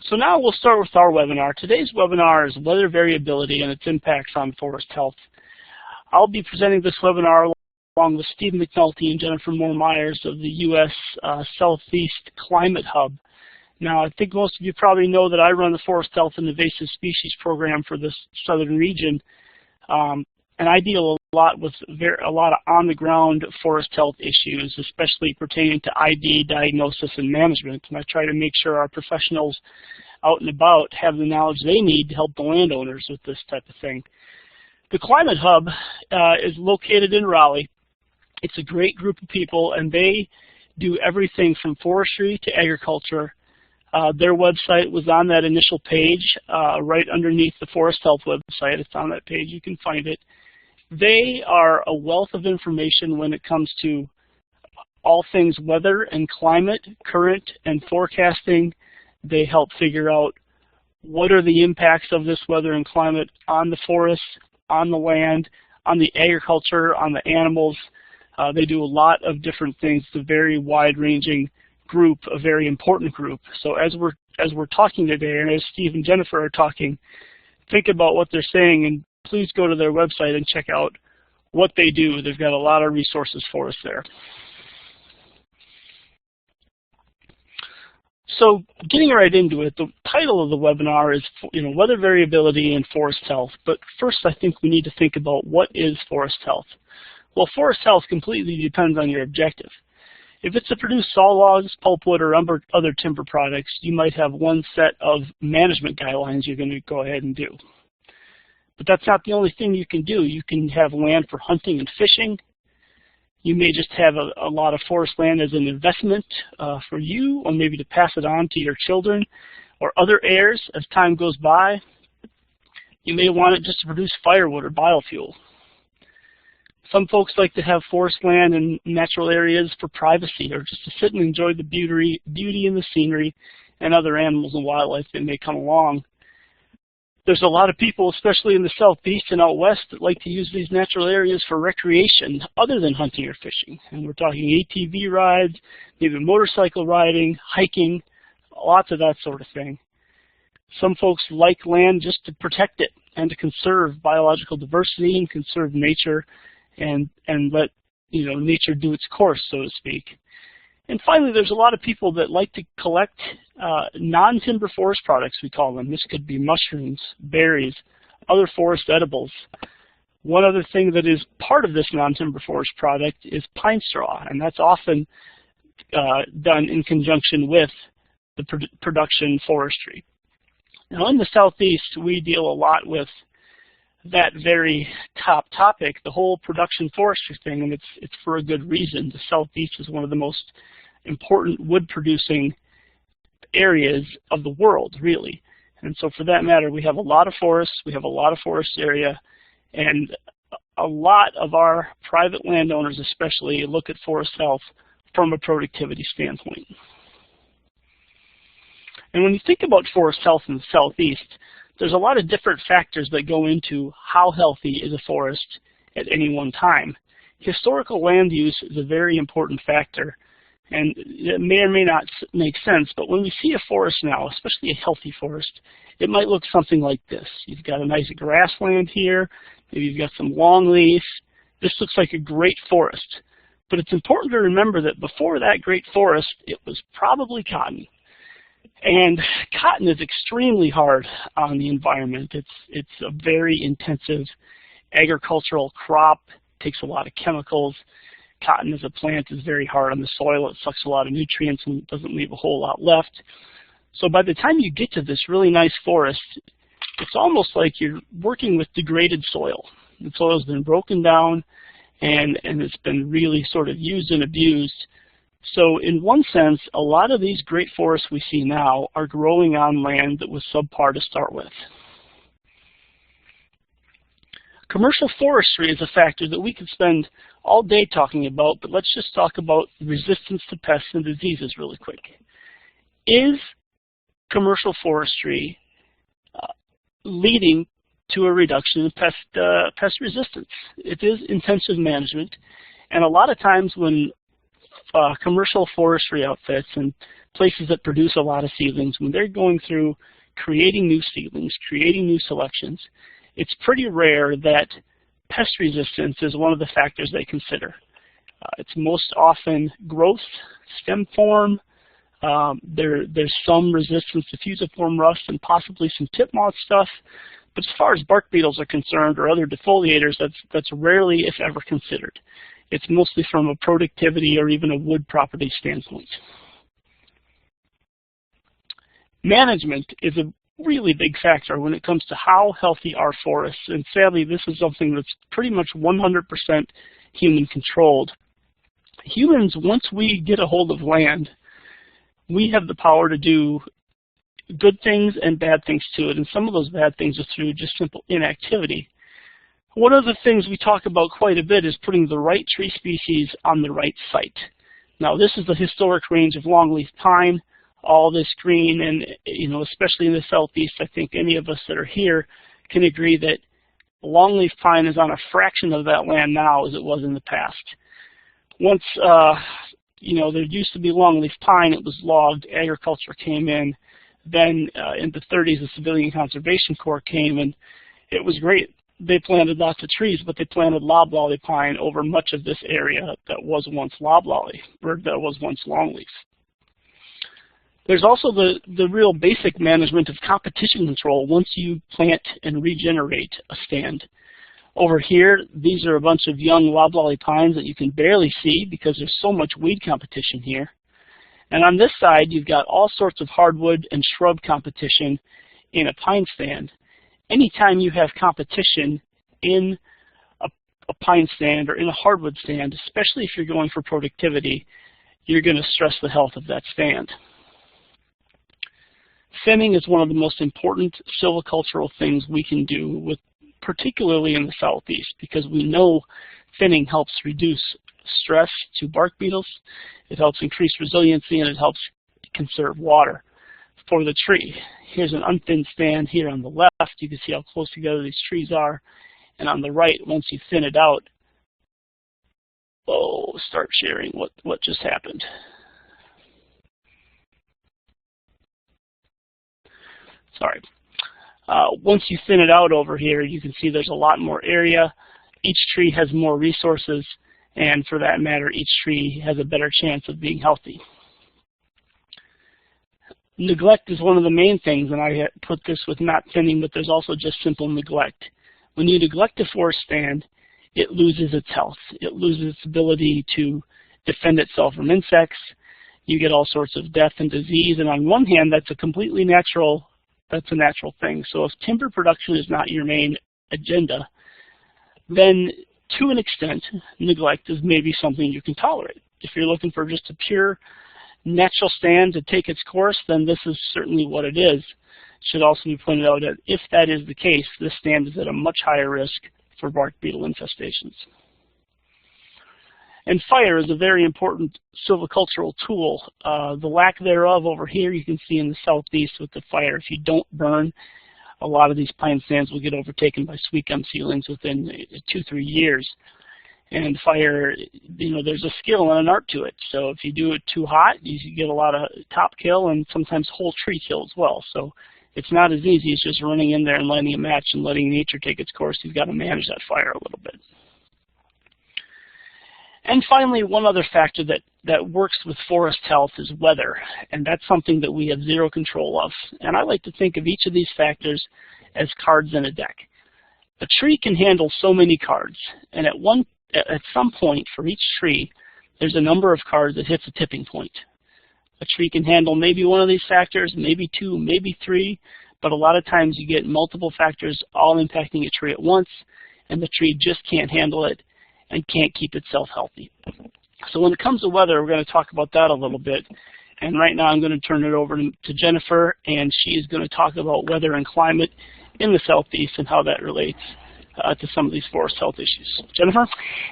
So now we'll start with our webinar. Today's webinar is weather variability and its impacts on forest health. I'll be presenting this webinar along with Steve McNulty and Jennifer Moore-Myers of the U.S. Southeast Climate Hub. Now, I think most of you probably know that I run the Forest Health and Invasive Species program for this southern region, and I deal a lot with a lot of on-the-ground forest health issues, especially pertaining to ID, diagnosis, and management. And I try to make sure our professionals out and about have the knowledge they need to help the landowners with this type of thing. The Climate Hub is located in Raleigh. It's a great group of people, and they do everything from forestry to agriculture. Their website was on that initial page, right underneath the Forest Health website. It's on that page. You can find it. They are a wealth of information when it comes to all things weather and climate, current and forecasting. They help figure out what are the impacts of this weather and climate on the forest, on the land, on the agriculture, on the animals. They do a lot of different things. It's a very wide-ranging group, a very important group. So as we're talking today, and as Steve and Jennifer are talking, think about what they're saying, and please go to their website and check out what they do. They've got a lot of resources for us there. So getting right into it, the title of the webinar is weather variability and forest health. But first, I think we need to think about what is forest health. Well, forest health completely depends on your objective. If it's to produce saw logs, pulpwood, or other timber products, you might have one set of management guidelines you're going to go ahead and do. But that's not the only thing you can do. You can have land for hunting and fishing. You may just have a lot of forest land as an investment for you, or maybe to pass it on to your children or other heirs as time goes by. You may want it just to produce firewood or biofuel. Some folks like to have forest land and natural areas for privacy, or just to sit and enjoy the beauty and the scenery and other animals and wildlife that may come along. There's a lot of people, especially in the southeast and out west, that like to use these natural areas for recreation other than hunting or fishing. And we're talking ATV rides, maybe motorcycle riding, hiking, lots of that sort of thing. Some folks like land just to protect it and to conserve biological diversity and conserve nature and let nature do its course, so to speak. And finally, there's a lot of people that like to collect non-timber forest products, we call them. This could be mushrooms, berries, other forest edibles. One other thing that is part of this non-timber forest product is pine straw, and that's often done in conjunction with the production forestry. Now, in the southeast, we deal a lot with that very top topic, the whole production forestry thing, and it's for a good reason. The southeast is one of the most important wood-producing areas of the world, really. And so for that matter, we have a lot of forests, we have a lot of forest area, and a lot of our private landowners especially look at forest health from a productivity standpoint. And when you think about forest health in the southeast, there's a lot of different factors that go into how healthy is a forest at any one time. Historical land use is a very important factor, and it may or may not make sense, but when we see a forest now, especially a healthy forest, it might look something like this. You've got a nice grassland here, maybe you've got some longleaf. This looks like a great forest. But it's important to remember that before that great forest, it was probably cotton. And cotton is extremely hard on the environment. It's a very intensive agricultural crop. It takes a lot of chemicals. Cotton as a plant is very hard on the soil. It sucks a lot of nutrients and doesn't leave a whole lot left. So by the time you get to this really nice forest, it's almost like you're working with degraded soil. The soil's been broken down and it's been really sort of used and abused. So in one sense, a lot of these great forests we see now are growing on land that was subpar to start with. Commercial forestry is a factor that we could spend all day talking about, but let's just talk about resistance to pests and diseases really quick. Is commercial forestry leading to a reduction in pest resistance? It is intensive management, and a lot of times when commercial forestry outfits and places that produce a lot of seedlings, when they're going through creating new seedlings, creating new selections, it's pretty rare that pest resistance is one of the factors they consider. It's most often growth, stem form, there's some resistance to fusiform rust and possibly some tip moth stuff, but as far as bark beetles are concerned or other defoliators, that's rarely, if ever, considered. It's mostly from a productivity or even a wood property standpoint. Management is a really big factor when it comes to how healthy are forests, and sadly this is something that's pretty much 100% human controlled. Humans, once we get a hold of land, we have the power to do good things and bad things to it, and some of those bad things are through just simple inactivity. One of the things we talk about quite a bit is putting the right tree species on the right site. Now this is the historic range of longleaf pine, all this green, and especially in the southeast, I think any of us that are here can agree that longleaf pine is on a fraction of that land now as it was in the past. Once there used to be longleaf pine, it was logged, agriculture came in, then in the 30s the Civilian Conservation Corps came, and it was great. They planted lots of trees, but they planted loblolly pine over much of this area that was once loblolly, or that was once longleaf. There's also the real basic management of competition control once you plant and regenerate a stand. Over here, these are a bunch of young loblolly pines that you can barely see because there's so much weed competition here. And on this side, you've got all sorts of hardwood and shrub competition in a pine stand. Anytime you have competition in a pine stand or in a hardwood stand, especially if you're going for productivity, you're going to stress the health of that stand. Thinning is one of the most important silvicultural things we can do, particularly in the southeast, because we know thinning helps reduce stress to bark beetles, it helps increase resiliency, and it helps conserve water for the tree. Here's an unthinned stand here on the left. You can see how close together these trees are. And on the right, once you thin it out, start sharing what just happened. Sorry. Once you thin it out over here, you can see there's a lot more area. Each tree has more resources, and for that matter, each tree has a better chance of being healthy. Neglect is one of the main things, and I put this with not thinning, but there's also just simple neglect. When you neglect a forest stand, it loses its health. It loses its ability to defend itself from insects. You get all sorts of death and disease, and on one hand, that's a natural thing. So if timber production is not your main agenda, then to an extent, neglect is maybe something you can tolerate. If you're looking for just a pure natural stand to take its course, then this is certainly what it is. It should also be pointed out that if that is the case, this stand is at a much higher risk for bark beetle infestations. And fire is a very important silvicultural tool. The lack thereof over here you can see in the southeast with the fire. If you don't burn, a lot of these pine stands will get overtaken by sweet gum ceilings within 2-3 years. And fire, there's a skill and an art to it. So if you do it too hot, you get a lot of top kill and sometimes whole tree kill as well. So it's not as easy as just running in there and lighting a match and letting nature take its course. You've got to manage that fire a little bit. And finally, one other factor that works with forest health is weather, and that's something that we have zero control of. And I like to think of each of these factors as cards in a deck. A tree can handle so many cards, and at some point for each tree, there's a number of cards that hits a tipping point. A tree can handle maybe one of these factors, maybe two, maybe three, but a lot of times you get multiple factors all impacting a tree at once, and the tree just can't handle it and can't keep itself healthy. So when it comes to weather, we're going to talk about that a little bit. And right now I'm going to turn it over to Jennifer, and she is going to talk about weather and climate in the southeast and how that relates to some of these forest health issues. Jennifer?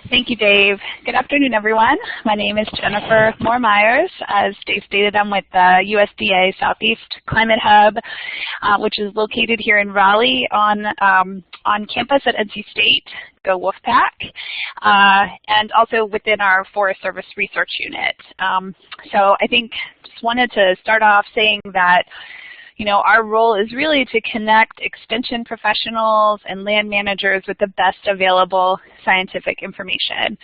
Thank you, Dave. Good afternoon, everyone. My name is Jennifer Moore-Myers. As Dave stated, I'm with the USDA Southeast Climate Hub, which is located here in Raleigh on campus at NC State. Go Wolfpack, and also within our Forest Service Research Unit. So I think just wanted to start off saying that our role is really to connect extension professionals and land managers with the best available scientific information.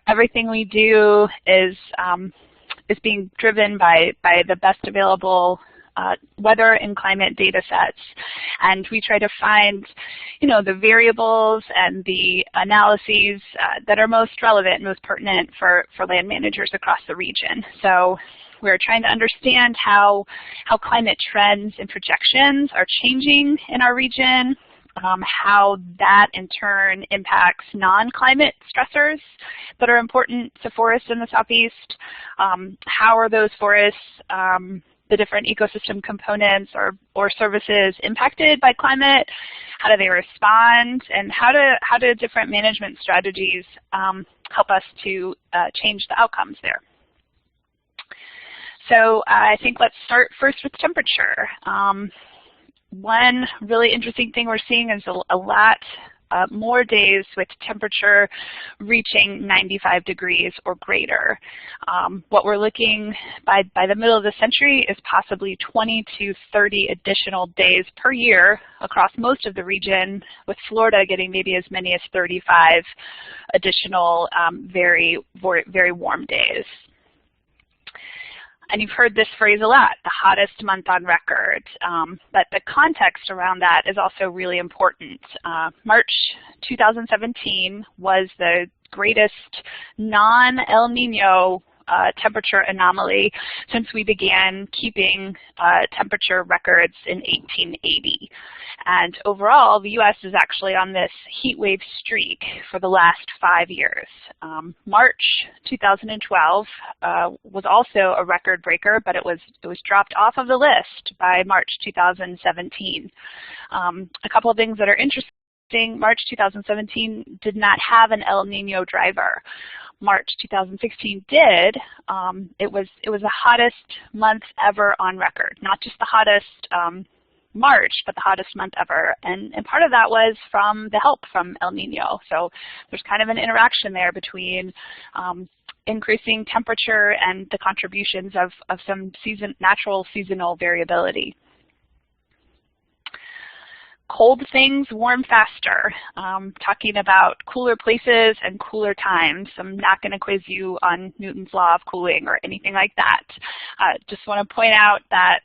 Everything we do is being driven by the best available weather and climate data sets, and we try to find the variables and the analyses that are most relevant, most pertinent for land managers across the region. So we're trying to understand how climate trends and projections are changing in our region, how that in turn impacts non-climate stressors that are important to forests in the Southeast. How are those forests, the different ecosystem components or services impacted by climate? How do they respond? And how do different management strategies help us to change the outcomes there? So I think let's start first with temperature. One really interesting thing we're seeing is a lot more days with temperature reaching 95 degrees or greater. What we're looking by the middle of the century is possibly 20 to 30 additional days per year across most of the region, with Florida getting maybe as many as 35 additional very, very warm days. And you've heard this phrase a lot, the hottest month on record, but the context around that is also really important. March 2017 was the greatest non-El Nino temperature anomaly since we began keeping temperature records in 1880. And overall, the U.S. is actually on this heat wave streak for the last 5 years. March 2012 was also a record breaker, but it was dropped off of the list by March 2017. A couple of things that are interesting: March 2017 did not have an El Nino driver. March 2016 did. It was the hottest month ever on record, not just the hottest March, but the hottest month ever. And part of that was from the help from El Nino. So there's kind of an interaction there between increasing temperature and the contributions of some natural seasonal variability. Cold things warm faster. Talking about cooler places and cooler times. I'm not going to quiz you on Newton's law of cooling or anything like that. Just want to point out that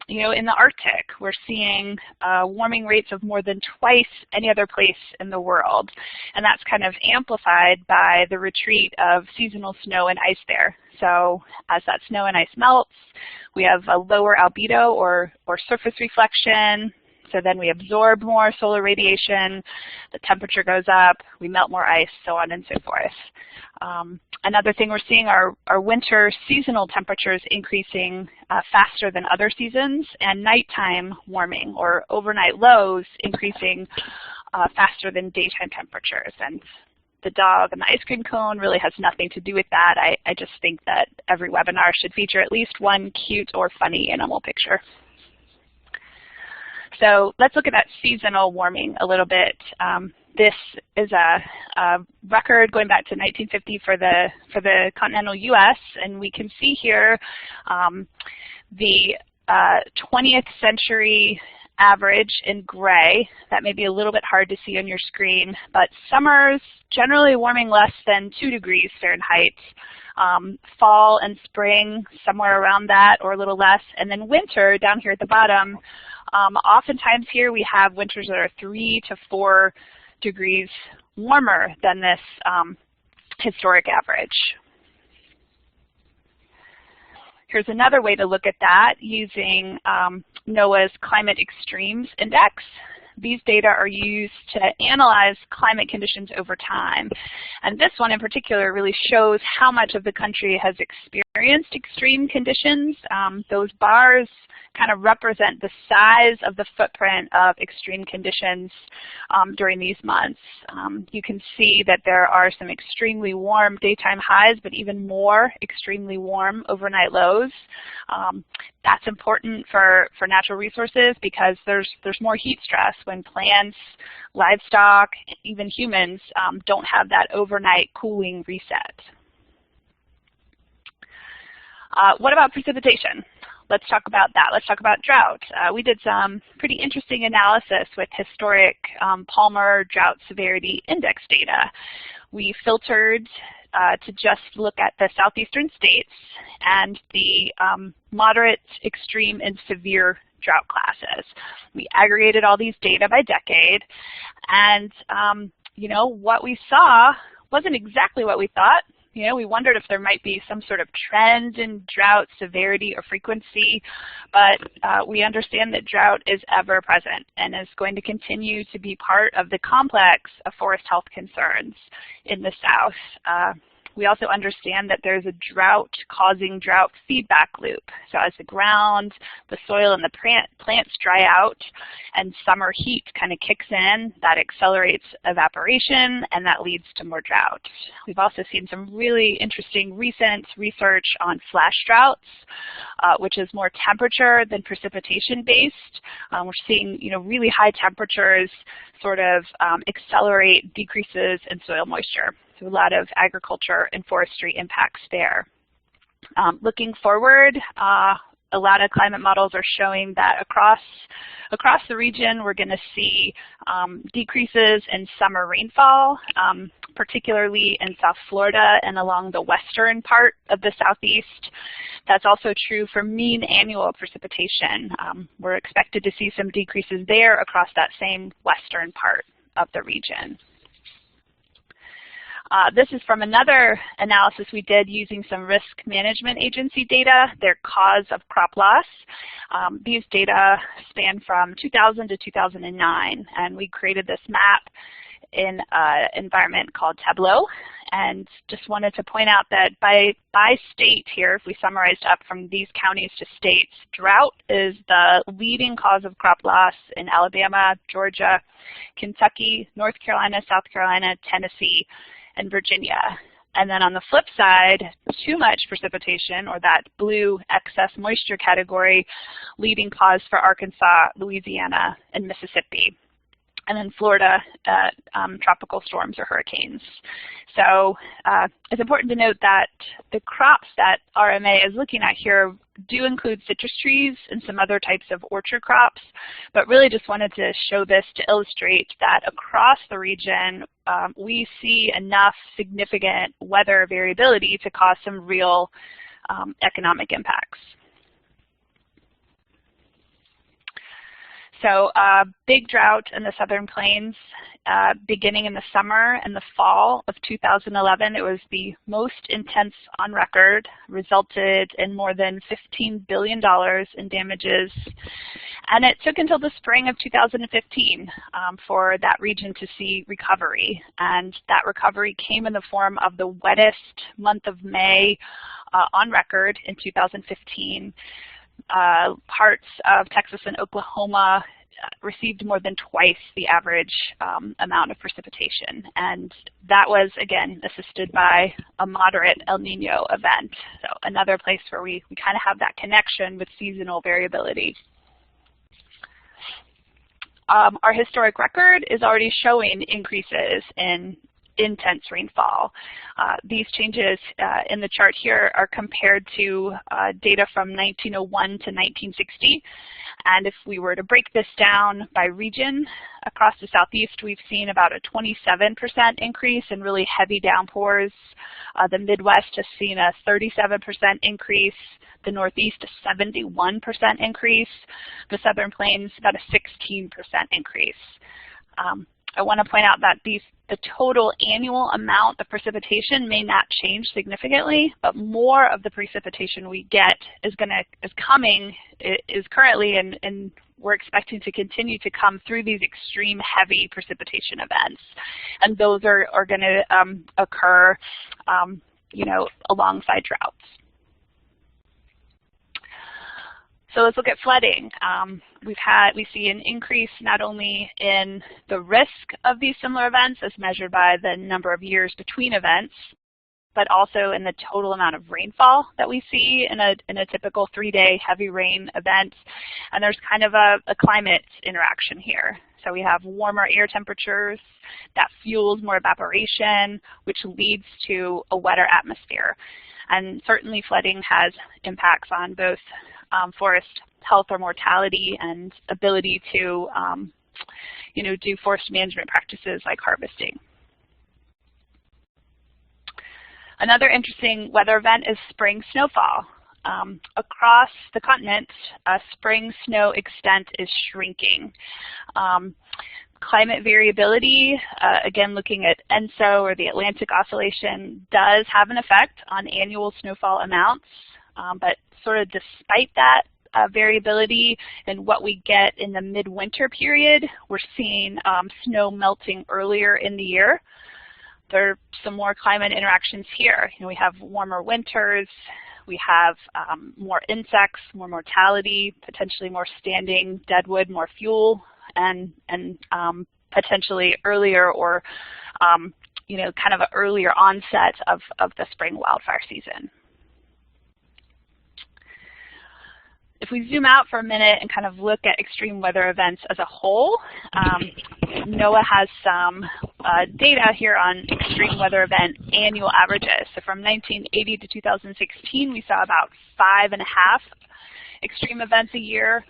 in the Arctic, we're seeing warming rates of more than twice any other place in the world, and that's kind of amplified by the retreat of seasonal snow and ice there. So as that snow and ice melts, we have a lower albedo or surface reflection. So then we absorb more solar radiation, the temperature goes up, we melt more ice, so on and so forth. Another thing we're seeing are winter seasonal temperatures increasing faster than other seasons, and nighttime warming or overnight lows increasing faster than daytime temperatures. And the dog and the ice cream cone really has nothing to do with that. I just think that every webinar should feature at least one cute or funny animal picture. So let's look at that seasonal warming a little bit. This is a record going back to 1950 for the continental U.S., and we can see here the 20th century average in gray. That may be a little bit hard to see on your screen, but summers generally warming less than 2 degrees Fahrenheit. Fall and spring somewhere around that or a little less, and then winter down here at the bottom. Oftentimes here we have winters that are 3 to 4 degrees warmer than this historic average. Here's another way to look at that using NOAA's Climate Extremes Index. These data are used to analyze climate conditions over time. And this one in particular really shows how much of the country has experienced experienced extreme conditions. Those bars kind of represent the size of the footprint of extreme conditions during these months. You can see that there are some extremely warm daytime highs, but even more extremely warm overnight lows. That's important for natural resources because there's more heat stress when plants, livestock, even humans don't have that overnight cooling reset. What about precipitation? Let's talk about that. Let's talk about drought. We did some pretty interesting analysis with historic Palmer Drought Severity Index data. We filtered to just look at the southeastern states and the moderate, extreme, and severe drought classes. We aggregated all these data by decade, and you know, what we saw wasn't exactly what we thought. You know, we wondered if there might be some sort of trend in drought severity or frequency, but we understand that drought is ever present and is going to continue to be part of the complex of forest health concerns in the South. We also understand that there's a drought causing drought feedback loop. So as the ground, the soil, and the plants dry out and summer heat kind of kicks in, that accelerates evaporation and that leads to more drought. We've also seen some really interesting recent research on flash droughts, which is more temperature than precipitation based. We're seeing, you know, really high temperatures sort of accelerate decreases in soil moisture. So a lot of agriculture and forestry impacts there. Looking forward, a lot of climate models are showing that across the region we're going to see decreases in summer rainfall, particularly in South Florida and along the western part of the Southeast. That's also true for mean annual precipitation. We're expected to see some decreases there across that same western part of the region. This is from another analysis we did using some risk management agency data, their cause of crop loss. These data span from 2000 to 2009, and we created this map in an environment called Tableau. And just wanted to point out that by state here, if we summarized up from these counties to states, drought is the leading cause of crop loss in Alabama, Georgia, Kentucky, North Carolina, South Carolina, Tennessee, and Virginia. And then on the flip side, too much precipitation, or that blue excess moisture category, leading cause for Arkansas, Louisiana, and Mississippi. And then Florida, tropical storms or hurricanes. So it's important to note that the crops that RMA is looking at here do include citrus trees and some other types of orchard crops, but really just wanted to show this to illustrate that across the region, we see enough significant weather variability to cause some real economic impacts. So big drought in the Southern Plains beginning in the summer and the fall of 2011. It was the most intense on record, resulted in more than $15 billion in damages. And it took until the spring of 2015 for that region to see recovery. And that recovery came in the form of the wettest month of May on record in 2015. Parts of Texas and Oklahoma received more than twice the average amount of precipitation. And that was, again, assisted by a moderate El Nino event. So another place where we kind of have that connection with seasonal variability. Our historic record is already showing increases in intense rainfall. These changes in the chart here are compared to data from 1901 to 1960. And if we were to break this down by region, across the Southeast, we've seen about a 27% increase in really heavy downpours. The Midwest has seen a 37% increase. The Northeast, a 71% increase. The Southern Plains, about a 16% increase. I want to point out that the total annual amount of precipitation may not change significantly, but more of the precipitation we get is currently, and we're expecting to continue to come through these extreme heavy precipitation events, and those are going to occur, you know, alongside droughts. So let's look at flooding. We see an increase not only in the risk of these similar events as measured by the number of years between events, but also in the total amount of rainfall that we see in a typical 3-day heavy rain event. And there's kind of a climate interaction here. So we have warmer air temperatures that fuels more evaporation, which leads to a wetter atmosphere. And certainly flooding has impacts on both forest health or mortality and ability to do forest management practices like harvesting. Another interesting weather event is spring snowfall. Across the continent, spring snow extent is shrinking. Climate variability, again looking at ENSO or the Atlantic Oscillation, does have an effect on annual snowfall amounts, but sort of despite that variability in what we get in the midwinter period, we're seeing snow melting earlier in the year. There are some more climate interactions here. We have warmer winters, we have more insects, more mortality, potentially more standing deadwood, more fuel, and potentially earlier or kind of an earlier onset of the spring wildfire season. If we zoom out for a minute and kind of look at extreme weather events as a whole, NOAA has some data here on extreme weather event annual averages. So from 1980 to 2016, we saw about 5.5 extreme events a year.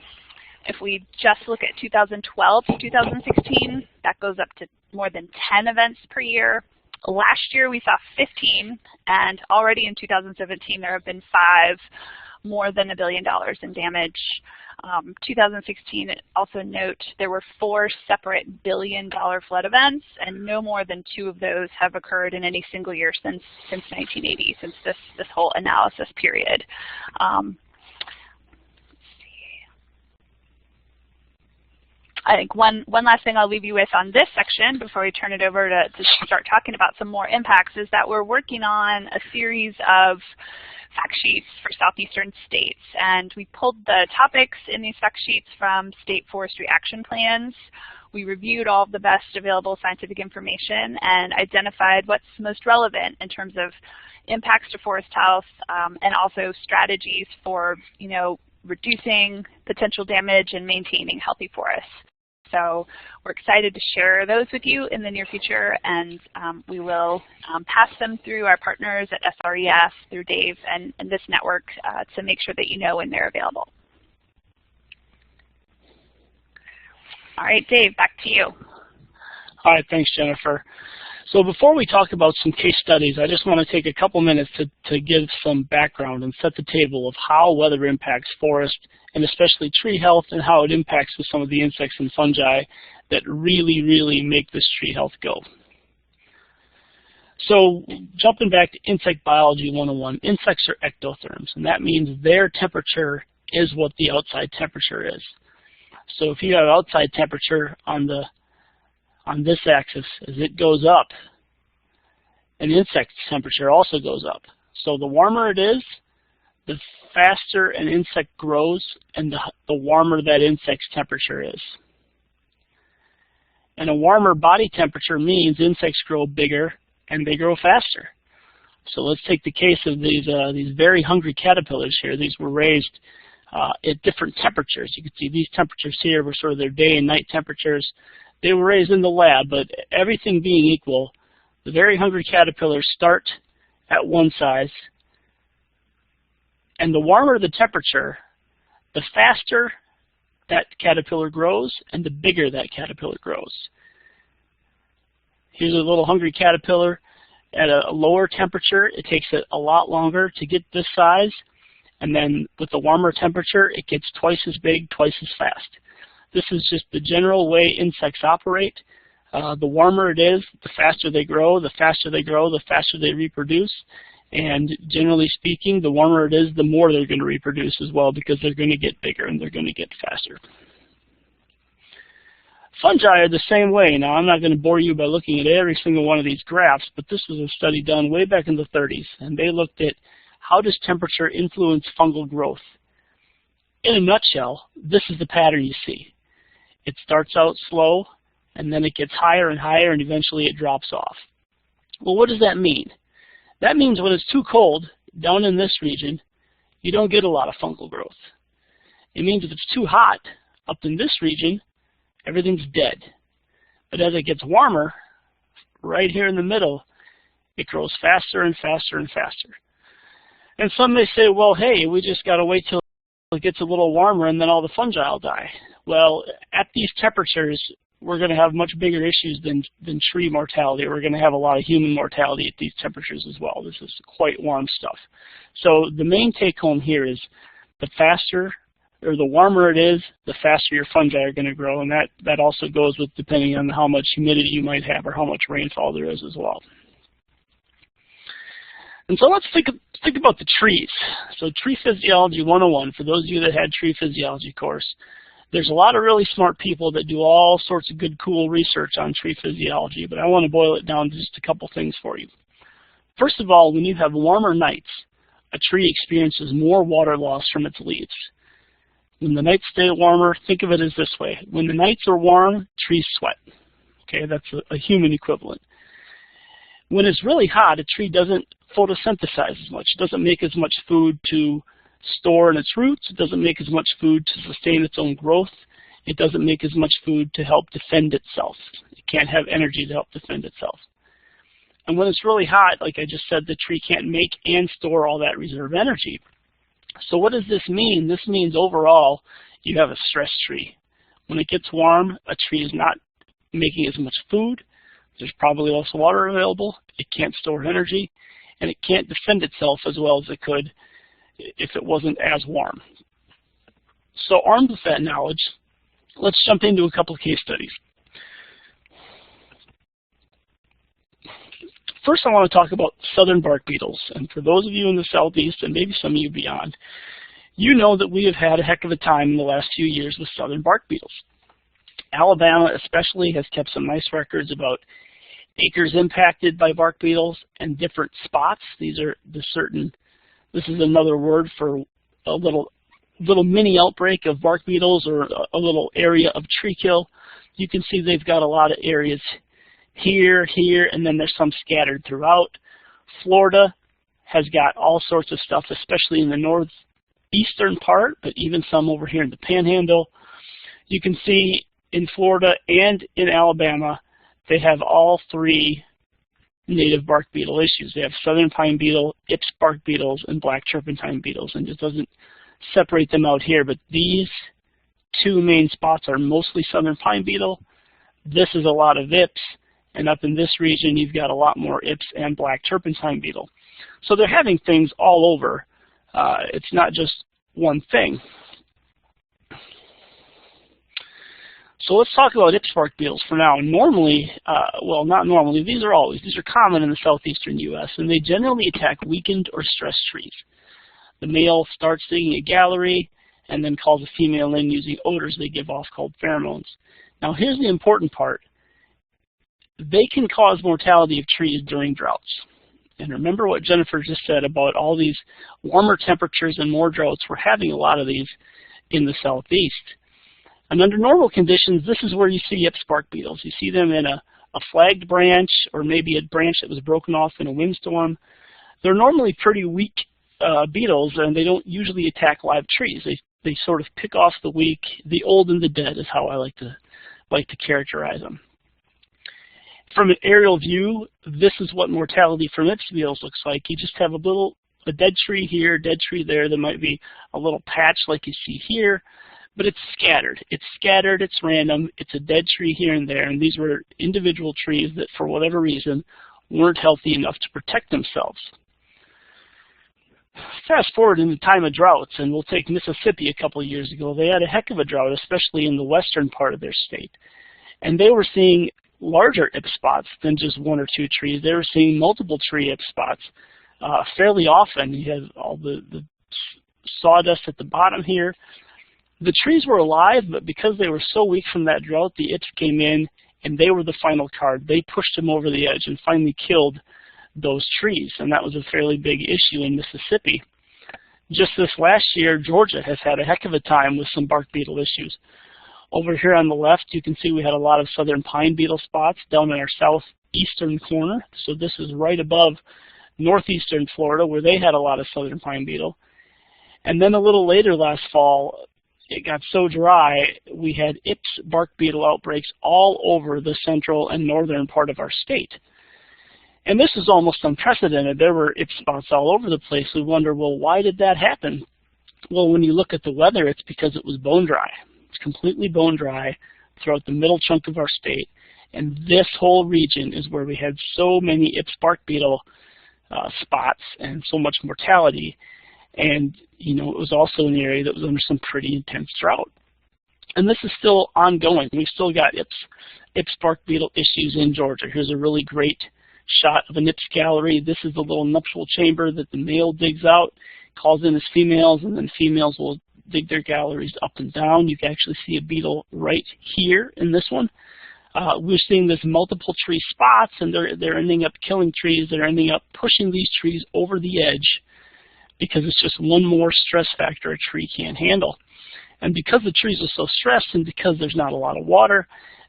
If we just look at 2012 to 2016, that goes up to more than 10 events per year. Last year we saw 15, and already in 2017 there have been 5, more than $1 billion in damage. 2016, also note, there were 4 separate billion-dollar flood events, and no more than 2 of those have occurred in any single year since 1980, since this whole analysis period. I think one last thing I'll leave you with on this section before we turn it over to start talking about some more impacts is that we're working on a series of fact sheets for southeastern states, and we pulled the topics in these fact sheets from state forestry action plans. We reviewed all of the best available scientific information and identified what's most relevant in terms of impacts to forest health and also strategies for reducing potential damage and maintaining healthy forests. So we're excited to share those with you in the near future, and we will pass them through our partners at SRES, through Dave and this network to make sure that you know when they're available. All right, Dave, back to you. All right, thanks, Jennifer. So before we talk about some case studies, I just want to take a couple minutes to give some background and set the table of how weather impacts forest and especially tree health and how it impacts with some of the insects and fungi that really, really make this tree health go. So jumping back to Insect Biology 101, insects are ectotherms, and that means their temperature is what the outside temperature is. So if you have outside temperature on this axis, as it goes up, an insect temperature also goes up. So the warmer it is, the faster an insect grows and the warmer that insect's temperature is. And a warmer body temperature means insects grow bigger and they grow faster. So let's take the case of these very hungry caterpillars here. These were raised at different temperatures. You can see these temperatures here were sort of their day and night temperatures. They were raised in the lab, but everything being equal, the very hungry caterpillars start at one size, and the warmer the temperature, the faster that caterpillar grows and the bigger that caterpillar grows. Here's a little hungry caterpillar at a lower temperature. It takes it a lot longer to get this size, and then with the warmer temperature, it gets twice as big, twice as fast. This is just the general way insects operate. The warmer it is, the faster they grow. The faster they grow, the faster they reproduce. And generally speaking, the warmer it is, the more they're going to reproduce as well, because they're going to get bigger and they're going to get faster. Fungi are the same way. Now, I'm not going to bore you by looking at every single one of these graphs, but this was a study done way back in the 30s, and they looked at how does temperature influence fungal growth. in a nutshell, this is the pattern you see. It starts out slow, and then it gets higher and higher, and eventually it drops off. Well, what does that mean? That means when it's too cold, down in this region, you don't get a lot of fungal growth. It means if it's too hot, up in this region, everything's dead. But as it gets warmer, right here in the middle, it grows faster and faster and faster. And some may say, well, hey, we just got to wait till it gets a little warmer and then all the fungi will die. Well, at these temperatures, we're going to have much bigger issues than tree mortality. We're going to have a lot of human mortality at these temperatures as well. This is quite warm stuff. So the main take home here is the faster or the warmer it is, the faster your fungi are going to grow. And that also goes with depending on how much humidity you might have or how much rainfall there is as well. And so let's think about the trees. So Tree Physiology 101, for those of you that had Tree Physiology course, there's a lot of really smart people that do all sorts of good, cool research on tree physiology, but I want to boil it down to just a couple things for you. First of all, when you have warmer nights, a tree experiences more water loss from its leaves. When the nights stay warmer, think of it as this way. When the nights are warm, trees sweat. Okay, that's a human equivalent. When it's really hot, a tree doesn't photosynthesize as much. It doesn't make as much food to store in its roots. It doesn't make as much food to sustain its own growth. It doesn't make as much food to help defend itself. It can't have energy to help defend itself. And when it's really hot, like I just said, the tree can't make and store all that reserve energy. So what does this mean? This means overall you have a stressed tree. When it gets warm, a tree is not making as much food. There's probably less water available. It can't store energy, and it can't defend itself as well as it could if it wasn't as warm. So armed with that knowledge, let's jump into a couple of case studies. First, I want to talk about southern bark beetles. And for those of you in the southeast, and maybe some of you beyond, you know that we have had a heck of a time in the last few years with southern bark beetles. Alabama especially has kept some nice records about acres impacted by bark beetles and different spots. This is another word for a little mini outbreak of bark beetles or a little area of tree kill. You can see they've got a lot of areas here, and then there's some scattered throughout. Florida has got all sorts of stuff, especially in the northeastern part, but even some over here in the Panhandle. You can see in Florida and in Alabama, they have all three native bark beetle issues. They have southern pine beetle, Ips bark beetles, and black turpentine beetles, and it doesn't separate them out here, but these two main spots are mostly southern pine beetle. This is a lot of Ips, and up in this region, you've got a lot more Ips and black turpentine beetle. So they're having things all over. It's not just one thing. So let's talk about Ips bark beetles for now. Normally, well, not normally, these are common in the southeastern U.S., and they generally attack weakened or stressed trees. The male starts singing a gallery and then calls a female in using odors they give off called pheromones. Now here's the important part. They can cause mortality of trees during droughts. And remember what Jennifer just said about all these warmer temperatures and more droughts. We're having a lot of these in the southeast. And under normal conditions, this is where you see Ips bark beetles. You see them in a flagged branch or maybe a branch that was broken off in a windstorm. They're normally pretty weak beetles, and they don't usually attack live trees. They sort of pick off the weak. The old and the dead is how I like to characterize them. From an aerial view, this is what mortality from Ips beetles looks like. You just have a dead tree here, dead tree there. There might be a little patch like you see here, but it's scattered. It's scattered, it's random, it's a dead tree here and there, and these were individual trees that for whatever reason weren't healthy enough to protect themselves. Fast forward in the time of droughts, and we'll take Mississippi a couple of years ago. They had a heck of a drought, especially in the western part of their state. And they were seeing larger Ips spots than just one or two trees. They were seeing multiple tree Ips spots fairly often. You have all the sawdust at the bottom here. The trees were alive, but because they were so weak from that drought, the Ips came in, and they were the final card. They pushed them over the edge and finally killed those trees, and that was a fairly big issue in Mississippi. Just this last year, Georgia has had a heck of a time with some bark beetle issues. Over here on the left, you can see we had a lot of southern pine beetle spots down in our southeastern corner. So this is right above northeastern Florida, where they had a lot of southern pine beetle. And then a little later last fall, it got so dry, we had Ips bark beetle outbreaks all over the central and northern part of our state. And this is almost unprecedented. There were Ips spots all over the place. We wonder, well, why did that happen? Well, when you look at the weather, it's because it was bone dry. It's completely bone dry throughout the middle chunk of our state. And this whole region is where we had so many Ips bark beetle spots and so much mortality. And, you know, it was also an area that was under some pretty intense drought. And this is still ongoing. We've still got Ips bark beetle issues in Georgia. Here's a really great shot of an Ips gallery. This is the little nuptial chamber that the male digs out, calls in his females, and then females will dig their galleries up and down. You can actually see a beetle right here in this one. We're seeing this multiple tree spots, and they're ending up killing trees. They're ending up pushing these trees over the edge because it's just one more stress factor a tree can't handle. And because the trees are so stressed and because there's not a lot of water,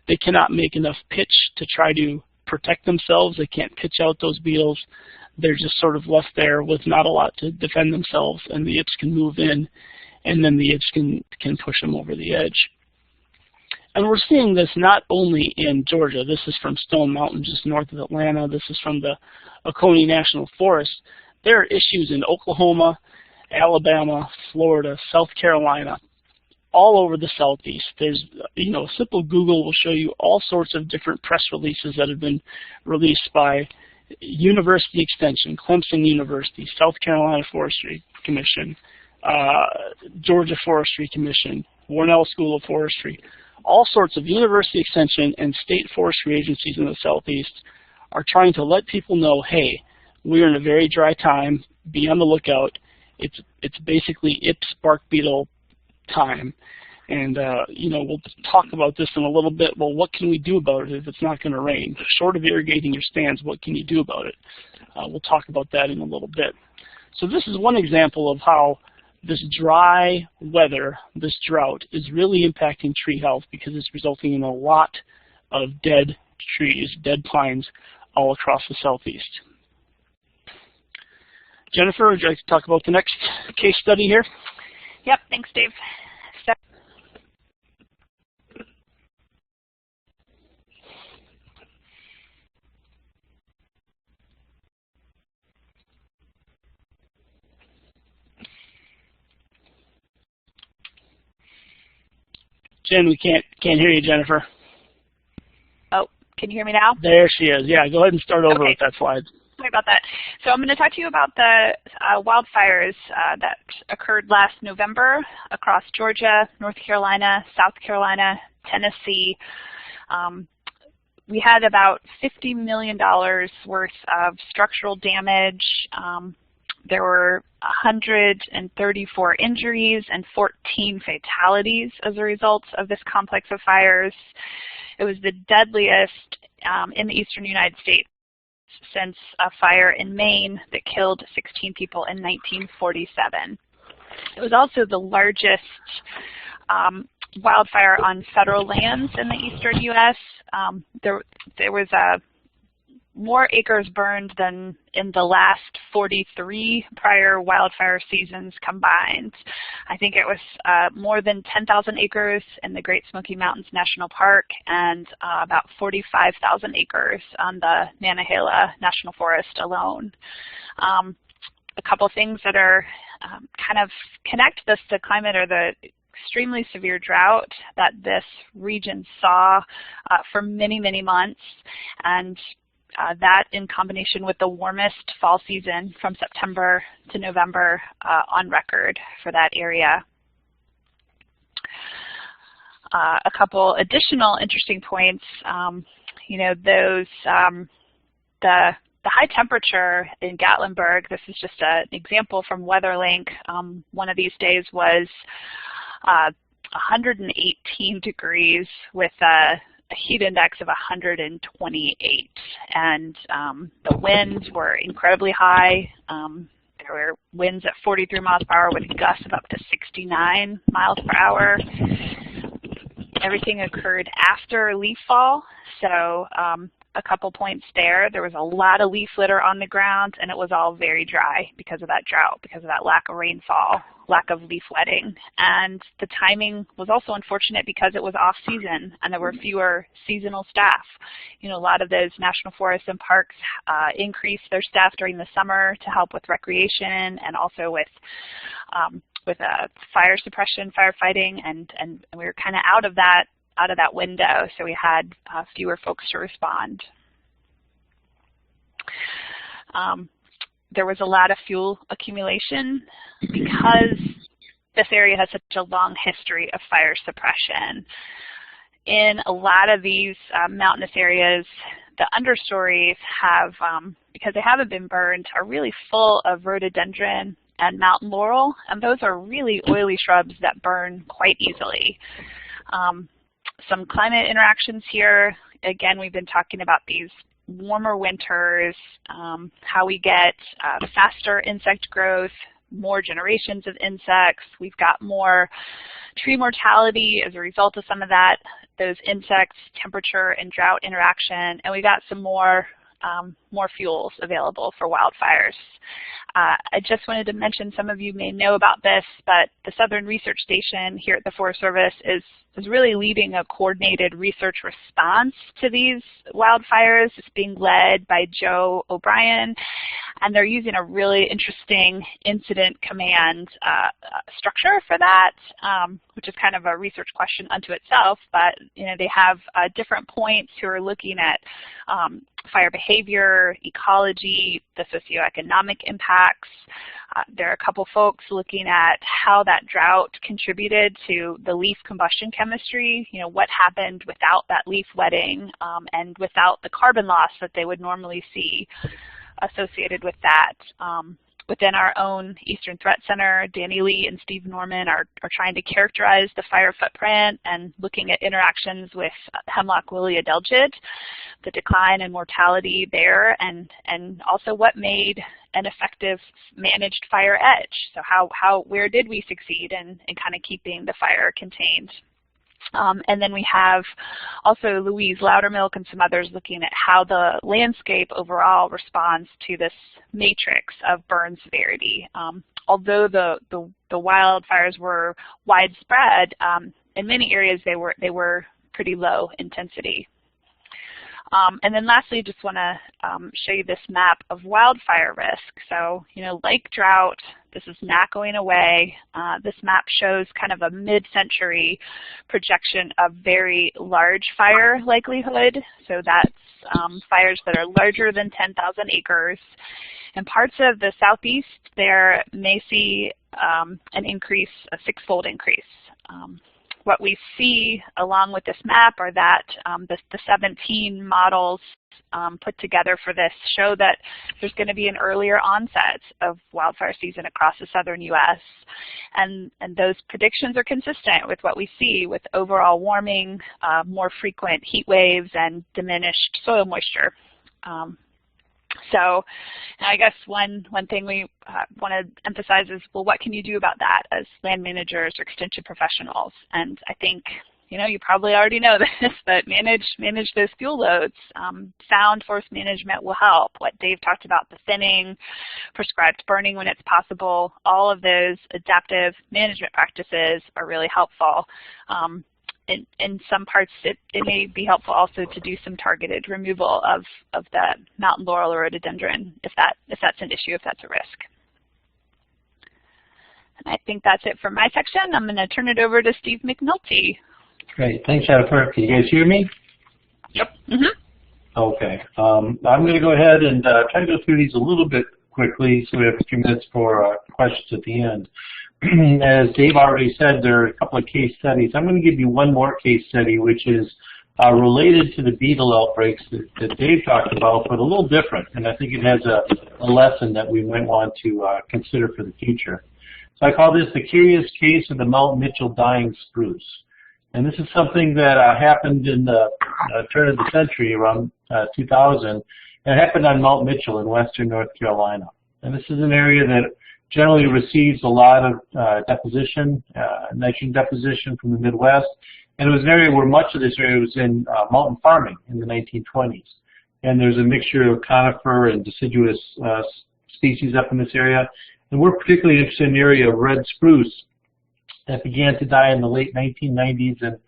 they cannot make enough pitch to try to protect themselves. They can't pitch out those beetles. They're just sort of left there with not a lot to defend themselves, and the Ips can move in, and then the Ips can push them over the edge. And we're seeing this not only in Georgia. This is from Stone Mountain, just north of Atlanta. This is from the Oconee National Forest. There are issues in Oklahoma, Alabama, Florida, South Carolina, all over the Southeast. There's, you know, a simple Google will show you all sorts of different press releases that have been released by University Extension, Clemson University, South Carolina Forestry Commission, Georgia Forestry Commission, Warnell School of Forestry. All sorts of university extension and state forestry agencies in the Southeast are trying to let people know, hey, we're in a very dry time, be on the lookout. It's basically Ips bark beetle time. And, you know, we'll talk about this in a little bit. Well, what can we do about it if it's not going to rain? Short of irrigating your stands, what can you do about it? We'll talk about that in a little bit. So this is one example of how this dry weather, this drought, is really impacting tree health because it's resulting in a lot of dead trees, dead pines all across the Southeast. Jennifer, would you like to talk about the next case study here? Yep, thanks, Dave. So Jen, we can't hear you, Jennifer. oh, can you hear me now? There she is. Yeah, go ahead and start over with that slide. Sorry about that. So I'm going to talk to you about the wildfires that occurred last November across Georgia, North Carolina, South Carolina, Tennessee. We had about $50 million worth of structural damage. There were 134 injuries and 14 fatalities as a result of this complex of fires. It was the deadliest in the eastern United States since a fire in Maine that killed 16 people in 1947. It was also the largest wildfire on federal lands in the eastern U.S. There was more acres burned than in the last 43 prior wildfire seasons combined. I think it was more than 10,000 acres in the Great Smoky Mountains National Park and about 45,000 acres on the Nantahala National Forest alone. A couple things that are kind of connect this to climate are the extremely severe drought that this region saw for many, many months, and that in combination with the warmest fall season from September to November on record for that area. A couple additional interesting points, you know, those the high temperature in Gatlinburg, this is just an example from WeatherLink. One of these days was 118 degrees with a heat index of 128, and the winds were incredibly high. There There were winds at 43 miles per hour with gusts of up to 69 miles per hour. Everything occurred after leaf fall, so a couple points there. There was a lot of leaf litter on the ground, and it was all very dry because of that drought, because of that lack of rainfall, lack of leaf wetting. And the timing was also unfortunate because it was off-season, and there were fewer seasonal staff. You know, a lot of those national forests and parks increased their staff during the summer to help with recreation and also with fire suppression, firefighting, and we were kind of out of that window, so we had fewer folks to respond. There was a lot of fuel accumulation because this area has such a long history of fire suppression. In a lot of these mountainous areas, the understories have, because they haven't been burned, are really full of rhododendron and mountain laurel, and those are really oily shrubs that burn quite easily. Some climate interactions here. Again, we've been talking about these warmer winters, how we get faster insect growth, more generations of insects. We've got more tree mortality as a result of some of that, those insects, temperature, and drought interaction, and we got some more fuels available for wildfires. I just wanted to mention, some of you may know about this, but the Southern Research Station here at the Forest Service is really leading a coordinated research response to these wildfires. It's being led by Joe O'Brien, and they're using a really interesting incident command structure for that, which is kind of a research question unto itself, but you know, they have different points who are looking at fire behavior, ecology, the socioeconomic impacts. There are a couple folks looking at how that drought contributed to the leaf combustion chemistry, you know, what happened without that leaf wetting and without the carbon loss that they would normally see associated with that. Within our own Eastern Threat Center, Danny Lee and Steve Norman are trying to characterize the fire footprint and looking at interactions with hemlock woolly adelgid, the decline in mortality there, and also what made an effective managed fire edge. So where did we succeed in kind of keeping the fire contained? And then we have also Louise Loudermilk and some others looking at how the landscape overall responds to this matrix of burn severity. Although the wildfires were widespread, in many areas they were pretty low intensity. And then lastly, just want to show you this map of wildfire risk. So, you know, like drought, this is not going away. This map shows kind of a mid-century projection of very large fire likelihood. So that's fires that are larger than 10,000 acres. In parts of the southeast, there may see an increase, a six-fold increase. What we see along with this map are that the 17 models put together for this show that there's going to be an earlier onset of wildfire season across the southern U.S. And those predictions are consistent with what we see with overall warming, more frequent heat waves, and diminished soil moisture. So I guess one thing we want to emphasize is, well, what can you do about that as land managers or extension professionals? And I think, you know, you probably already know this, but manage those fuel loads. Sound forest management will help. What Dave talked about, the thinning, prescribed burning when it's possible, all of those adaptive management practices are really helpful. In some parts, it may be helpful also to do some targeted removal of the mountain laurel or rhododendron if that's an issue, if that's a risk. And I think that's it for my section. I'm going to turn it over to Steve McNulty. Great. Thanks, Jennifer. Can you guys hear me? Yep. Mm-hmm. Okay. I'm going to go ahead and try to go through these a little bit quickly so we have a few minutes for questions at the end. As Dave already said, there are a couple of case studies. I'm going to give you one more case study, which is related to the beetle outbreaks that Dave talked about, but a little different. And I think it has a lesson that we might want to consider for the future. So I call this the curious case of the Mount Mitchell dying spruce. And this is something that happened in the turn of the century, around 2000. And it happened on Mount Mitchell in western North Carolina. And this is an area that generally receives a lot of deposition, nitrogen deposition from the Midwest. And it was an area where much of this area was in mountain farming in the 1920s. And there's a mixture of conifer and deciduous species up in this area. And we're particularly interested in the area of red spruce that began to die in the late 1990s and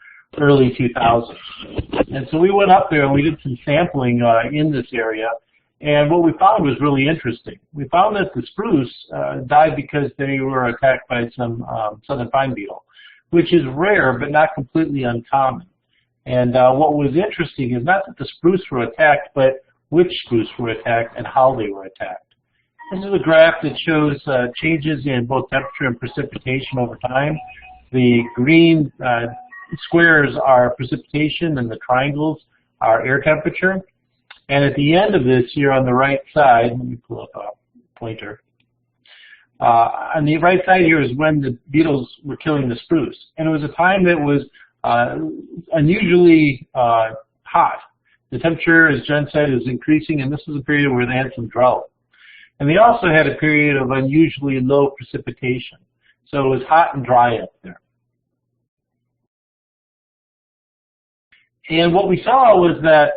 early 2000s. And so we went up there and we did some sampling in this area. And what we found was really interesting. We found that the spruce died because they were attacked by some southern pine beetle, which is rare but not completely uncommon. And what was interesting is not that the spruce were attacked, but which spruce were attacked and how they were attacked. This is a graph that shows changes in both temperature and precipitation over time. The green squares are precipitation and the triangles are air temperature. And at the end of this here on the right side, let me pull up a pointer. On the right side here is when the beetles were killing the spruce. And it was a time that was unusually hot. The temperature, as Jen said, is increasing, and this was a period where they had some drought. And they also had a period of unusually low precipitation. So it was hot and dry up there. And what we saw was that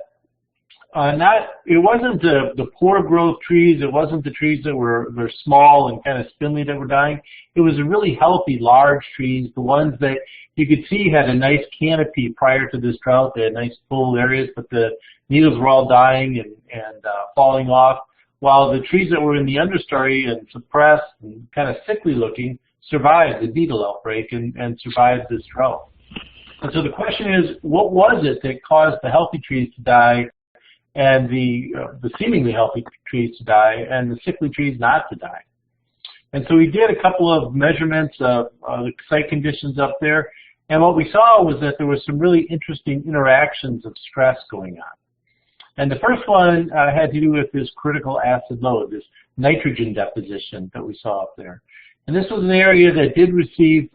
it wasn't the poor growth trees, it wasn't the trees that were small and kind of spindly that were dying. It was the really healthy, large trees, the ones that you could see had a nice canopy prior to this drought. They had nice full areas, but the needles were all dying and falling off, while the trees that were in the understory and suppressed and kind of sickly looking survived the beetle outbreak and survived this drought. And so the question is, what was it that caused the healthy trees to die and the seemingly healthy trees to die and the sickly trees not to die? And so we did a couple of measurements of the site conditions up there, and what we saw was that there were some really interesting interactions of stress going on. And the first one had to do with this critical acid load, this nitrogen deposition that we saw up there. And this was an area that did receive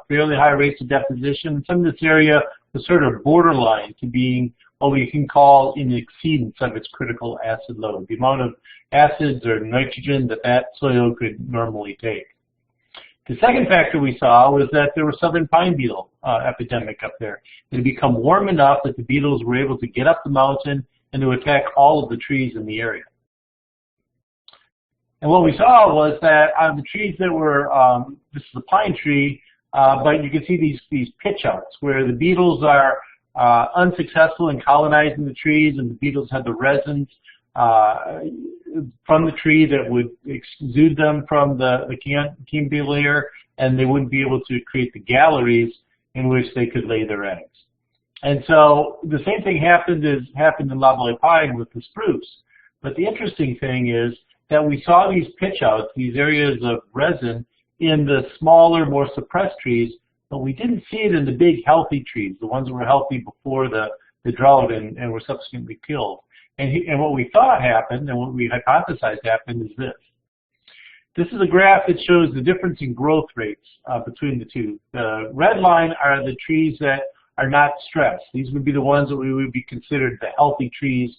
fairly high rates of deposition. Some of this area was sort of borderline to being what we can call in exceedance of its critical acid load, the amount of acids or nitrogen that soil could normally take. The second factor we saw was that there was southern pine beetle epidemic up there. It had become warm enough that the beetles were able to get up the mountain and to attack all of the trees in the area. And what we saw was that on the trees that were, this is a pine tree, but you can see these pitch outs where the beetles are unsuccessful in colonizing the trees, and the beetles had the resins from the tree that would exude them from the canopy layer, and they wouldn't be able to create the galleries in which they could lay their eggs. And so the same thing happened in loblolly pine with the spruce. But the interesting thing is that we saw these pitch outs, these areas of resin, in the smaller, more suppressed trees, but we didn't see it in the big, healthy trees, the ones that were healthy before the drought and were subsequently killed. And what we thought happened, and what we hypothesized happened, is this. This is a graph that shows the difference in growth rates between the two. The red line are the trees that are not stressed. These would be the ones that we would be considered the healthy trees,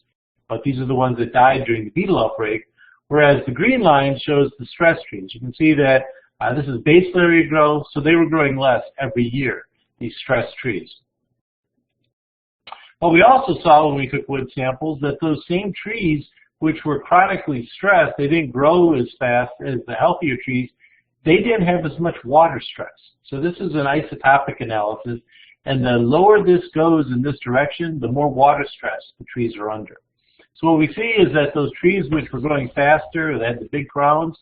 but these are the ones that died during the beetle outbreak. Whereas the green line shows the stress trees. You can see that this is base area growth, so they were growing less every year, these stress trees. But we also saw when we took wood samples that those same trees which were chronically stressed, they didn't grow as fast as the healthier trees. They didn't have as much water stress. So this is an isotopic analysis, and the lower this goes in this direction, the more water stress the trees are under. So what we see is that those trees which were growing faster, that had the big crowns,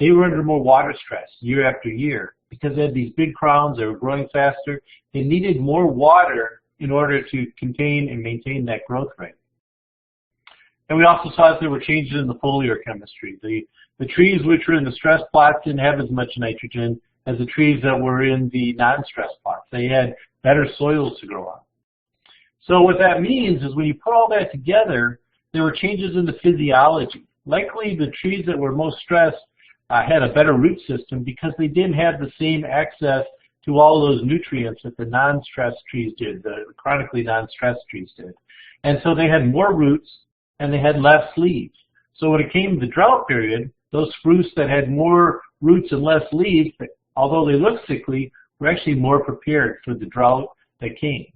they were under more water stress year after year. Because they had these big crowns, they were growing faster, they needed more water in order to contain and maintain that growth rate. And we also saw that there were changes in the foliar chemistry. The trees which were in the stress plots didn't have as much nitrogen as the trees that were in the non-stress plots. They had better soils to grow on. So what that means is when you put all that together, there were changes in the physiology. Likely the trees that were most stressed had a better root system because they didn't have the same access to all those nutrients that the non-stressed trees did, the chronically non-stressed trees did. And so they had more roots and they had less leaves. So when it came to the drought period, those spruce that had more roots and less leaves, but although they look sickly, were actually more prepared for the drought that came.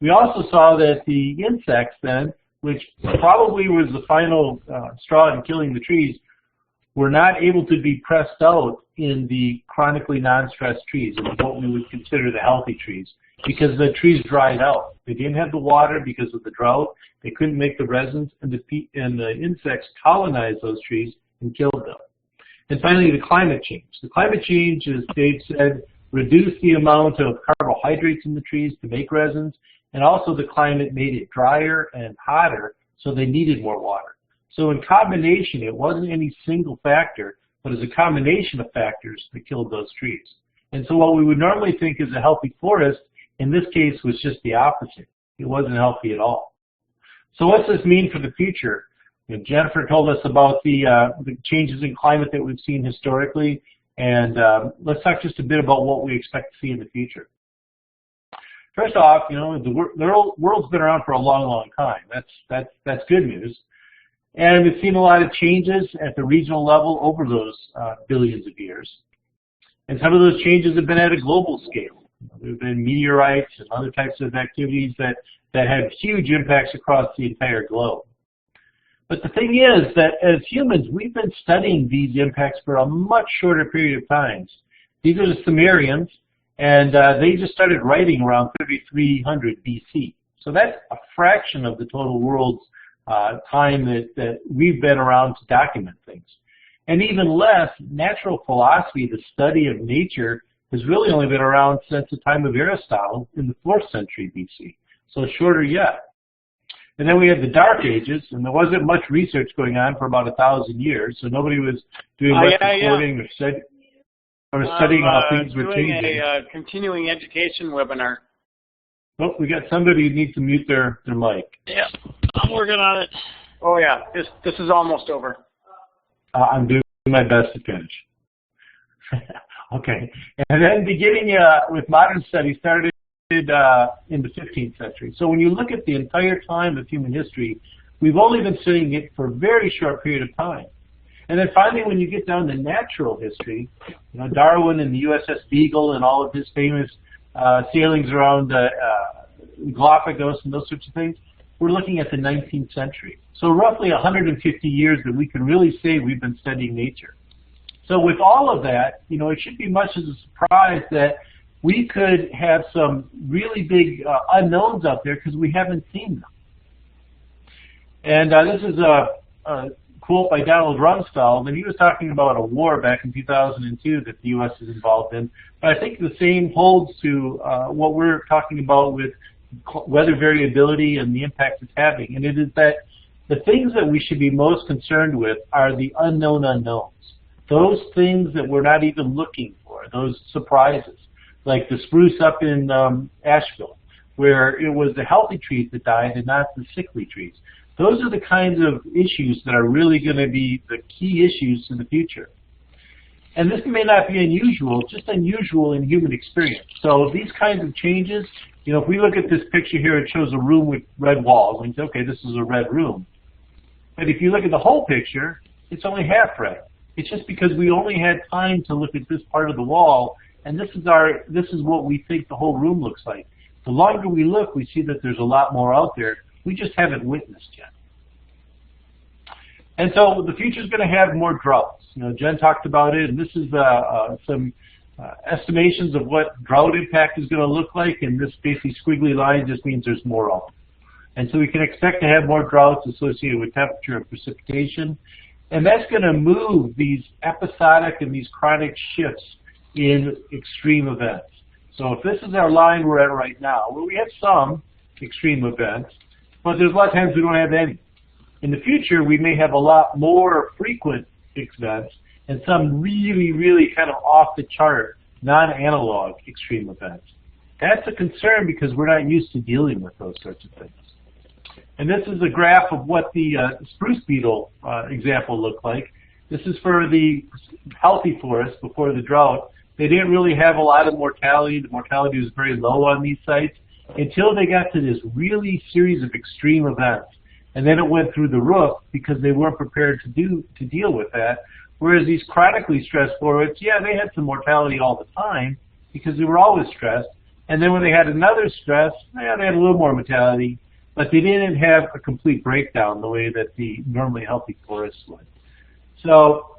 We also saw that the insects then, which probably was the final straw in killing the trees, were not able to be pressed out in the chronically non-stressed trees, what we would consider the healthy trees, because the trees dried out. They didn't have the water because of the drought. They couldn't make the resins, and the insects colonized those trees and killed them. And finally, the climate change. The climate change, as Dave said, reduced the amount of carbohydrates in the trees to make resins, and also the climate made it drier and hotter, so they needed more water. So in combination, it wasn't any single factor, but as a combination of factors that killed those trees. And so what we would normally think is a healthy forest, in this case, was just the opposite. It wasn't healthy at all. So what's this mean for the future? You know, Jennifer told us about the changes in climate that we've seen historically, and let's talk just a bit about what we expect to see in the future. First off, you know, the world's been around for a long, long time. That's good news. And we've seen a lot of changes at the regional level over those billions of years. And some of those changes have been at a global scale. There have been meteorites and other types of activities that have huge impacts across the entire globe. But the thing is that as humans, we've been studying these impacts for a much shorter period of time. These are the Sumerians, and they just started writing around 3300 BC. So that's a fraction of the total world's time that we've been around to document things. And even less, natural philosophy, the study of nature, has really only been around since the time of Aristotle in the 4th century BC. So shorter yet. And then we had the Dark Ages, and there wasn't much research going on for about 1,000 years, so nobody was doing much recording or studying how things were changing. Doing a continuing education webinar. Oh, we got somebody who needs to mute their mic. Yeah, I'm working on it. Oh yeah, this is almost over. I'm doing my best to finish. Okay, and then beginning with modern studies started in the 15th century. So when you look at the entire time of human history, we've only been studying it for a very short period of time. And then finally, when you get down to natural history, you know, Darwin and the USS Beagle and all of his famous sailings around Galapagos and those sorts of things, we're looking at the 19th century. So roughly 150 years that we can really say we've been studying nature. So with all of that, you know, it should be much as a surprise that we could have some really big unknowns out there because we haven't seen them. And this is a quote by Donald Rumsfeld, and he was talking about a war back in 2002 that the U.S. is involved in. But I think the same holds to what we're talking about with weather variability and the impact it's having. And it is that the things that we should be most concerned with are the unknown unknowns. Those things that we're not even looking for, those surprises, like the spruce up in Asheville, where it was the healthy trees that died and not the sickly trees. Those are the kinds of issues that are really going to be the key issues in the future. And this may not be unusual, just unusual in human experience. So these kinds of changes, you know, if we look at this picture here, it shows a room with red walls. And we say, okay, this is a red room. But if you look at the whole picture, it's only half red. It's just because we only had time to look at this part of the wall, and this is what we think the whole room looks like. The longer we look, we see that there's a lot more out there we just haven't witnessed yet. And so the future is going to have more droughts. You know, Jen talked about it, and this is some estimations of what drought impact is going to look like, and this basically squiggly line just means there's more of them. And so we can expect to have more droughts associated with temperature and precipitation, and that's going to move these episodic and these chronic shifts in extreme events. So if this is our line we're at right now, well, we have some extreme events, but there's a lot of times we don't have any. In the future, we may have a lot more frequent events and some really, really kind of off-the-chart, non-analog extreme events. That's a concern because we're not used to dealing with those sorts of things. And this is a graph of what the spruce beetle example looked like. This is for the healthy forest before the drought. They didn't really have a lot of mortality. The mortality was very low on these sites until they got to this really series of extreme events. And then it went through the roof because they weren't prepared to deal with that Whereas these chronically stressed forwards, yeah, they had some mortality all the time because they were always stressed. And then when they had another stress, yeah, they had a little more mortality, but they didn't have a complete breakdown the way that the normally healthy forests would. So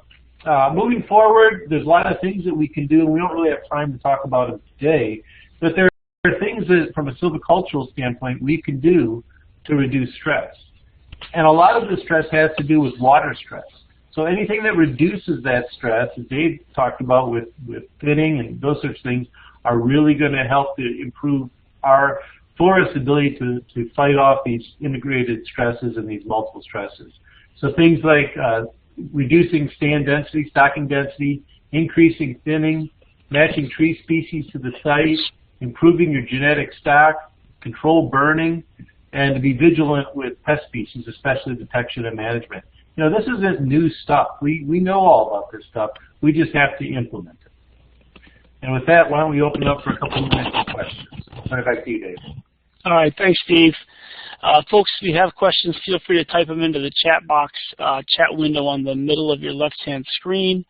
moving forward, there's a lot of things that we can do, and we don't really have time to talk about them today, but there are things that, from a silvicultural standpoint, we can do to reduce stress. And a lot of the stress has to do with water stress. So anything that reduces that stress, as Dave talked about with thinning and those sorts of things, are really going to help to improve our forest's ability to fight off these integrated stresses and these multiple stresses. So things like reducing stand density, stocking density, increasing thinning, matching tree species to the site, improving your genetic stock, control burning, and to be vigilant with pest species, especially detection and management. You know, this isn't new stuff. We know all about this stuff. We just have to implement it. And with that, why don't we open it up for a couple of minutes of questions. I'll turn it back to you, Dave. All right, thanks, Steve. Folks, if you have questions, feel free to type them into the chat box, chat window on the middle of your left-hand screen.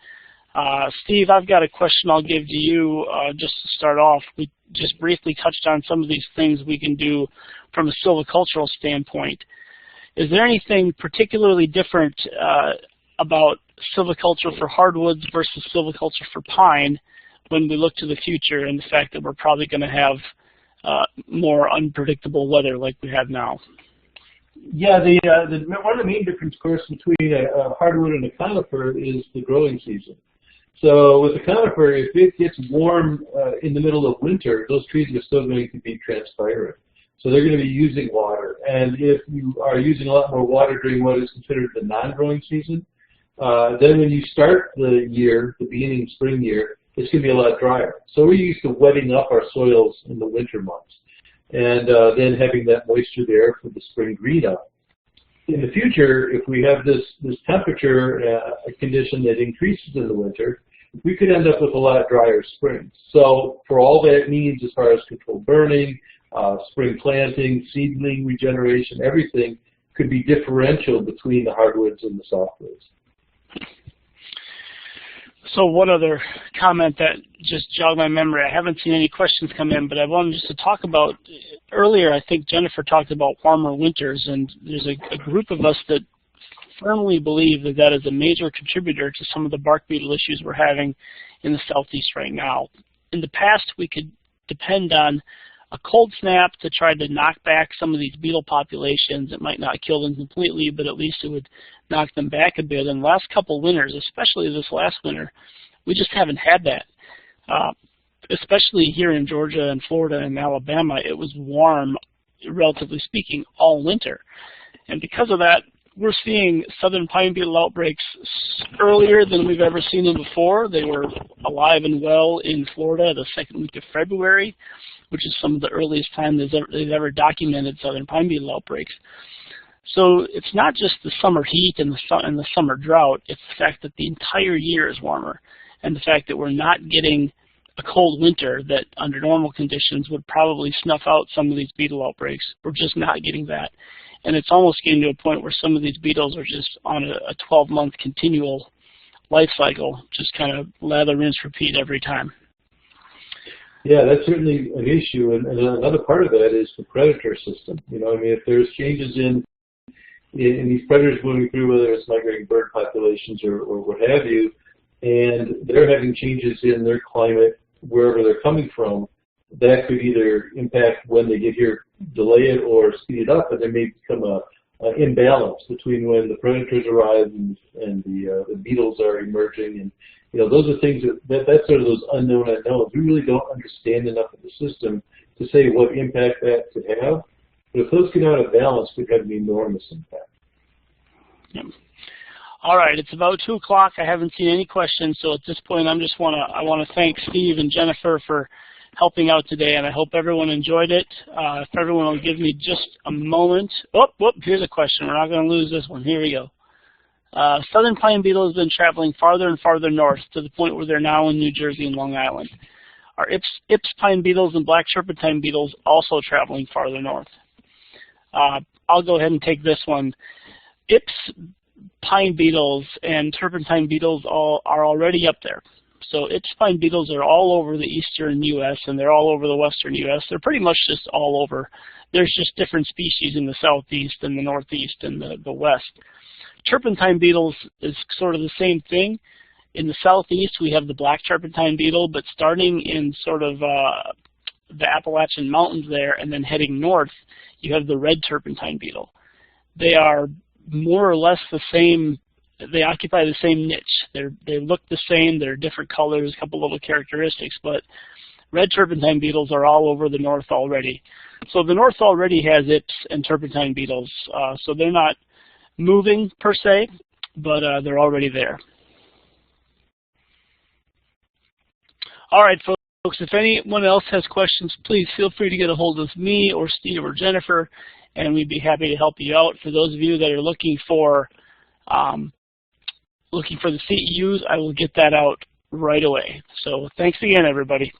Steve, I've got a question I'll give to you just to start off. We just briefly touched on some of these things we can do from a silvicultural standpoint. Is there anything particularly different about silviculture for hardwoods versus silviculture for pine when we look to the future and the fact that we're probably going to have more unpredictable weather like we have now? Yeah, one of the main differences, of course, between a hardwood and a conifer is the growing season. So with a conifer, if it gets warm in the middle of winter, those trees are still going to be transpirant. So they're going to be using water. And if you are using a lot more water during what is considered the non-growing season, then when you start the year, the beginning of spring year, it's going to be a lot drier. So we're used to wetting up our soils in the winter months and then having that moisture there for the spring green up. In the future, if we have this temperature condition that increases in the winter, we could end up with a lot drier springs. So for all that means as far as controlled burning, spring planting, seedling regeneration, everything could be differential between the hardwoods and the softwoods. So one other comment that just jogged my memory. I haven't seen any questions come in, but I wanted just to talk about, earlier I think Jennifer talked about warmer winters, and there's a group of us that firmly believe that that is a major contributor to some of the bark beetle issues we're having in the southeast right now. In the past, we could depend on a cold snap to try to knock back some of these beetle populations. It might not kill them completely, but at least it would knock them back a bit. And the last couple winters, especially this last winter, we just haven't had that. Especially here in Georgia and Florida and Alabama, it was warm, relatively speaking, all winter. And because of that, we're seeing southern pine beetle outbreaks earlier than we've ever seen them before. They were alive and well in Florida the second week of February, which is some of the earliest time they've ever documented southern pine beetle outbreaks. So it's not just the summer heat and the summer drought, it's the fact that the entire year is warmer, and the fact that we're not getting a cold winter that under normal conditions would probably snuff out some of these beetle outbreaks. We're just not getting that. And it's almost getting to a point where some of these beetles are just on a 12-month continual life cycle, just kind of lather, rinse, repeat every time. Yeah, that's certainly an issue, and another part of that is the predator system. You know, I mean, if there's changes in these predators moving through, whether it's migrating bird populations or what have you, and they're having changes in their climate wherever they're coming from, that could either impact when they get here, delay it, or speed it up, and there may become an imbalance between when the predators arrive and the beetles are emerging. And you know, those are things that's sort of those unknown unknowns. We really don't understand enough of the system to say what impact that could have. But if those get out of balance, it could have an enormous impact. Yep. All right, it's about 2 o'clock. I haven't seen any questions, so at this point, I want to thank Steve and Jennifer for helping out today, and I hope everyone enjoyed it. If everyone will give me just a moment. Here's a question. We're not going to lose this one. Here we go. Southern pine beetle has been traveling farther and farther north to the point where they're now in New Jersey and Long Island. Are Ips pine beetles and black serpentine beetles also traveling farther north? I'll go ahead and take this one. Ips pine beetles and turpentine beetles are already up there. So its pine beetles are all over the eastern U.S. and they're all over the western U.S. They're pretty much just all over. There's just different species in the southeast and the northeast and the west. Turpentine beetles is sort of the same thing. In the southeast, we have the black turpentine beetle, but starting in sort of the Appalachian Mountains there and then heading north, you have the red turpentine beetle. They are more or less the same. They occupy the same niche. They look the same. They're different colors, a couple little characteristics, but red turpentine beetles are all over the north already. So the north already has ips and turpentine beetles, so they're not moving per se, but they're already there. All right, folks, if anyone else has questions, please feel free to get a hold of me or Steve or Jennifer, and we'd be happy to help you out. For those of you that are looking for the CEUs, I will get that out right away. So thanks again, everybody.